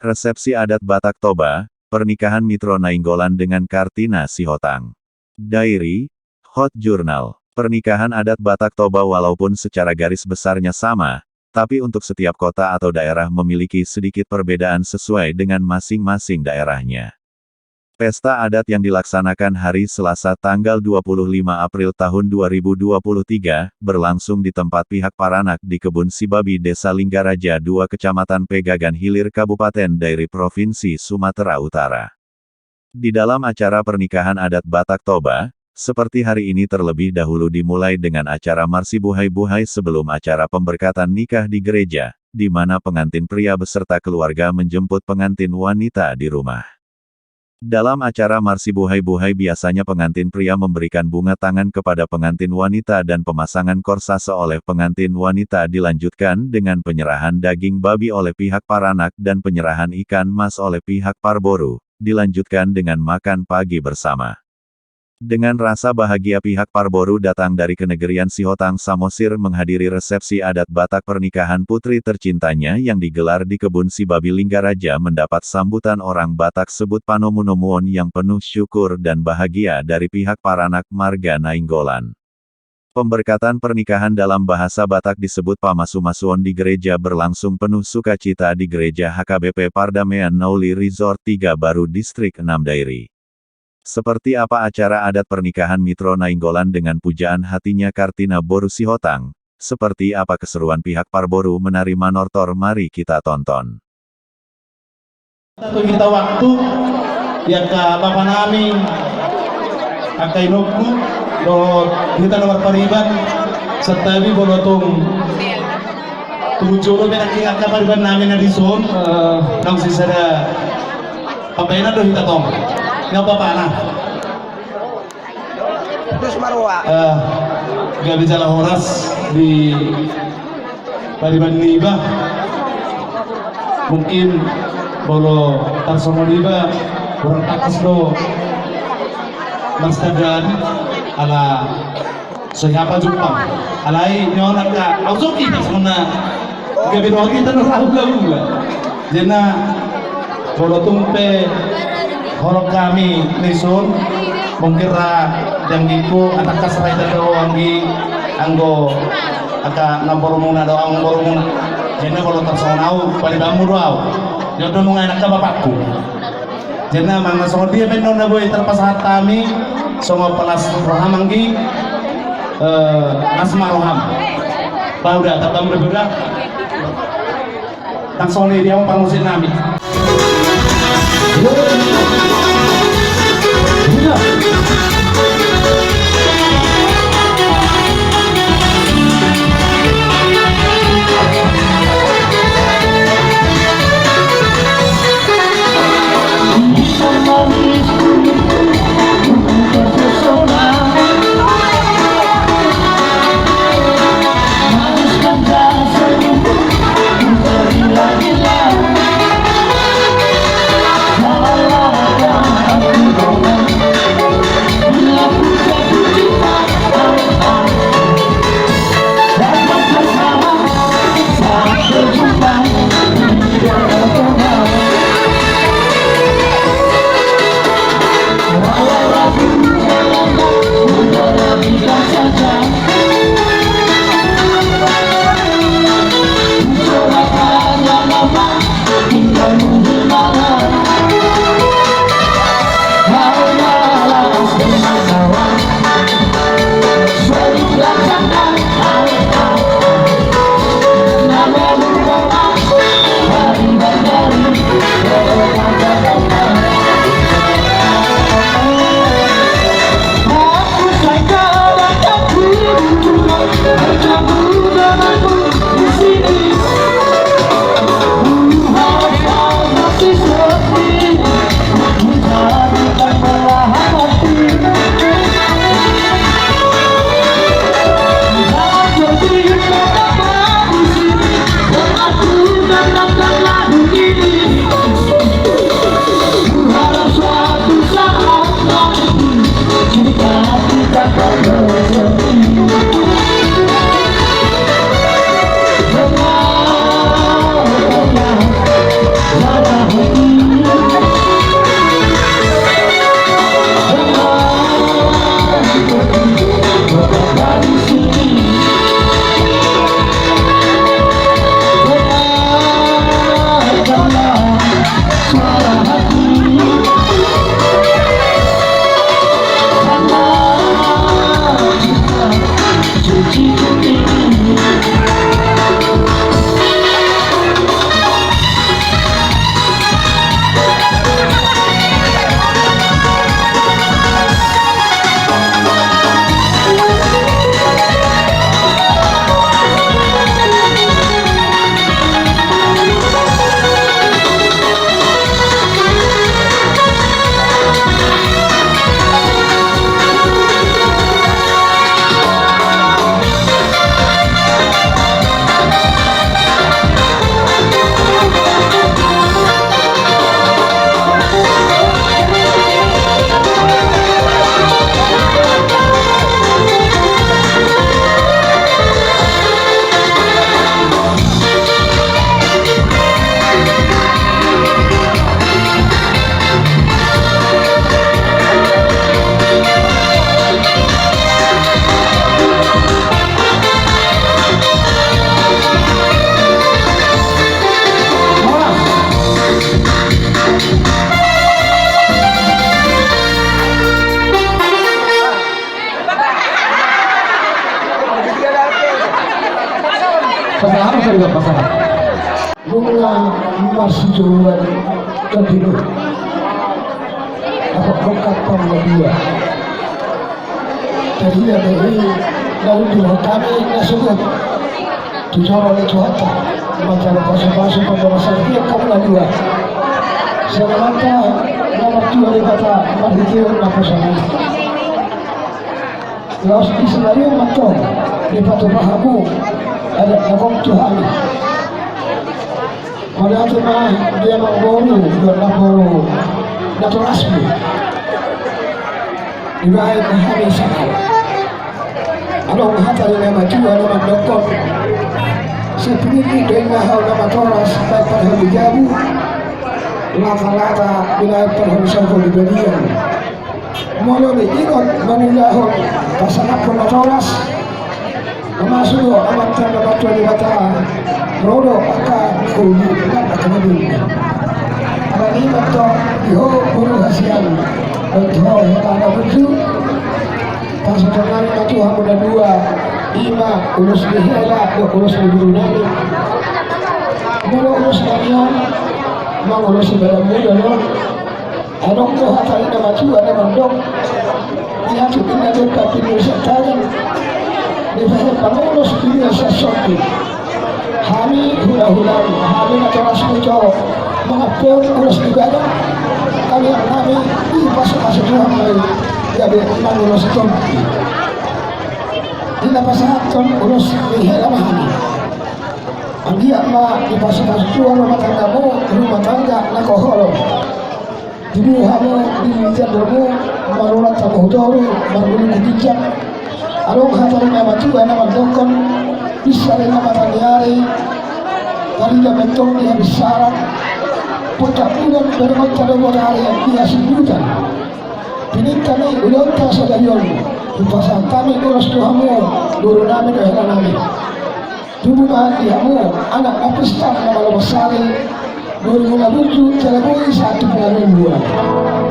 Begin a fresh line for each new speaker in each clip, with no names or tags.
Resepsi adat Batak Toba, pernikahan Mitro Nainggolan dengan Kartina Sihotang. Diary, Hot Journal. Pernikahan adat Batak Toba walaupun secara garis besarnya sama, tapi untuk setiap kota atau daerah memiliki sedikit perbedaan sesuai dengan masing-masing daerahnya. Pesta adat yang dilaksanakan hari Selasa tanggal 25 April tahun 2023, berlangsung di tempat pihak Paranak di Kebun Sibabi Desa Linggaraja 2 Kecamatan Pegagan Hilir Kabupaten Dairi Provinsi Sumatera Utara. Di dalam acara pernikahan adat Batak Toba, seperti hari ini terlebih dahulu dimulai dengan acara marsi buhai-buhai sebelum acara pemberkatan nikah di gereja, di mana pengantin pria beserta keluarga menjemput pengantin wanita di rumah. Dalam acara marsi buhai-buhai biasanya pengantin pria memberikan bunga tangan kepada pengantin wanita dan pemasangan korsase oleh pengantin wanita dilanjutkan dengan penyerahan daging babi oleh pihak Paranak dan penyerahan ikan mas oleh pihak Parboru, dilanjutkan dengan makan pagi bersama. Dengan rasa bahagia pihak Parboru datang dari kenegerian Sihotang Samosir menghadiri resepsi adat Batak pernikahan putri tercintanya yang digelar di Kebun Sibabi Linggaraja mendapat sambutan orang Batak sebut Panomunomuon yang penuh syukur dan bahagia dari pihak Paranak Marga Nainggolan. Pemberkatan pernikahan dalam bahasa Batak disebut Pamasumasuon di gereja berlangsung penuh sukacita di gereja HKBP Pardamaian Nauli Resort 3 Baru Distrik 6 Dairi. Seperti apa acara adat pernikahan Mitro Nainggolan dengan pujaan hatinya Kartina Boru Sihotang? Seperti apa keseruan pihak Parboru menari manortor? Mari kita tonton.
Kita waktu ya ke Bapak Nami, Akai Nukku, do kita nomor pariban, setabi bolotung. Tumujulo benak kita pariban namin na dison, nang sisada papayna do kita tong. Nggak apa-apa nah.
Terus marwa.
Gak bisa horas di pariban niba. Mungkin bolo tarsono niba kurang takas do. Mastagan ala siapa Jepang. Alai nyonak ka ausok kita sana. Gabi do kita no rahu gabu. Jena bolo tumpe horok kami nisun mungkira janggiku anak kasrai dado anggi anggo aka nampor muna do anggo muna jena kalau tersonau pada bamu doau jodoh nungai anak bapakku jena mangga songo dia benon na boy terpas hatami songo pelas roham anggi asma roham bauda tabam berbeda tak songo dia pangusin nami.
La la la
juga pasangan.
Bunga masih jualan kedua. Apa bukan pembelian? Jadi dari lalu dua kami nasibut tujuan oleh Tuhan. Macam pasal-pasal pembahasan dia kamu dua. Sebenarnya nomor 2 dikata berhijau apa sana. Laos di senario matong di patu pahamu ada nakong Tuhan. Pada cuma dia mengboru dan naboru dato rasmi. Dibaik hari sakal. Along hata dengan maju nama doktor. Seperti dengan hal nama toras dapat hijabu. Lata-lata wilayah perhentian di Belian. Molo di ikut meninggalkan pasangan pematoras. Masuk amat tanda batu di bata. Rodo akan kulit dan akan lebih. Kali betul yo guru hasian. Betul ada betul. Pasukan itu ada dua. Ima urus dihela, urus dihunani. Molo urus kalian. Mengurus ibadah muda loh. Adong tuh hati ada maju ada mandok. Dia juga ada tapi Indonesia tadi. Dia pengurus dunia sesuatu. Kami hula-hula, kami nak rasmi jauh. Mengapel urus ibadah. Kami di pasal-pasal Tuhan lain. Jadi mengurus itu. Tidak pasal urus dihela kami. Dia mah di pasal-pasal Tuhan rumah tangga nak kohol. Ibu kamu di meja dulu marulat kamu dulu maruli kujijak. Alung hatari nama Tuhan nama dokon bisa nama tanyari. Tadi dia bentuk dia bisaran. Puncak bulan bermat pada hari yang dia sebutan. Ini kami ulang tahun sahayon. Di pasal kami urus Tuhanmu guru nami doa nami. Hubungan diamu anak apestan nama besari 2007 telebui 1,2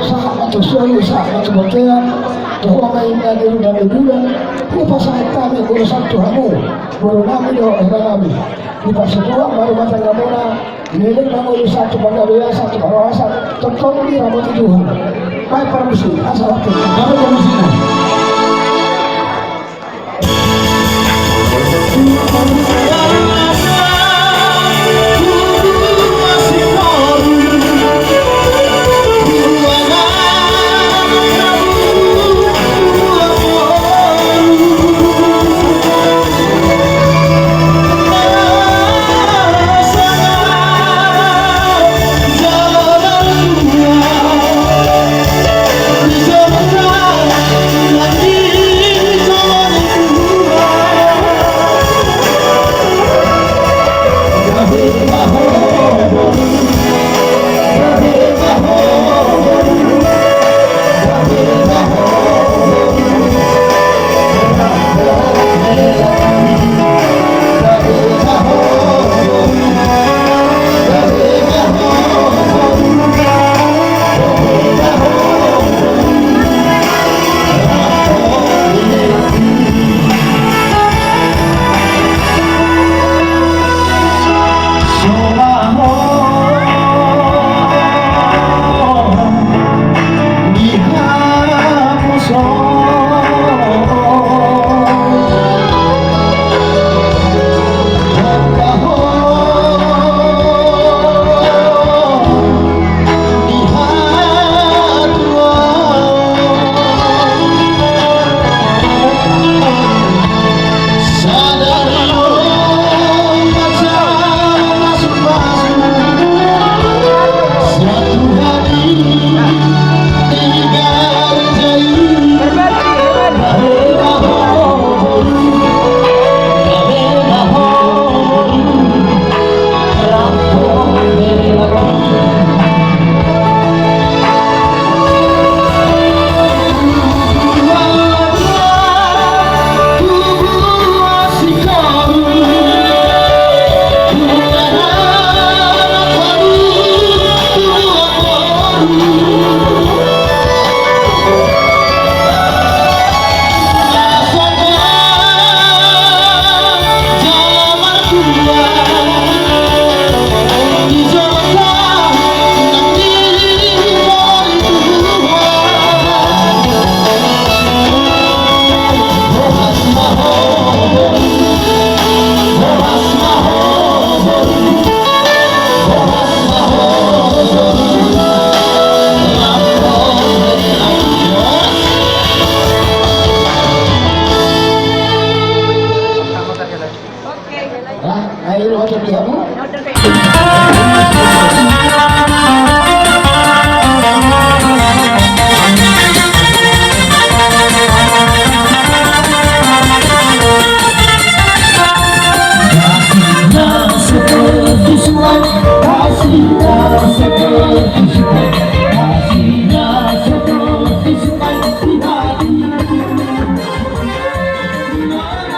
sahabat solo sahabat botean doa mainnya di rumah bulan lupa saat kami urusan Tuhanmu baru nami doa kami di pasal dua baru mata gamona milik kamu di satu bangga satu kawasan terkong di rambut Tuhan baik permisi asal waktu baru permisi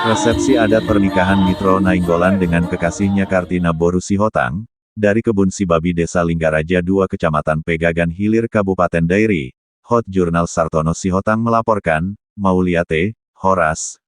Resepsi adat pernikahan Mitro Nainggolan dengan kekasihnya Kartina Boru Sihotang, dari Kebun Sibabi Desa Linggaraja 2 Kecamatan Pegagan Hilir Kabupaten Dairi, Hot Jurnal Sartono Sihotang melaporkan, Mauliate, Horas.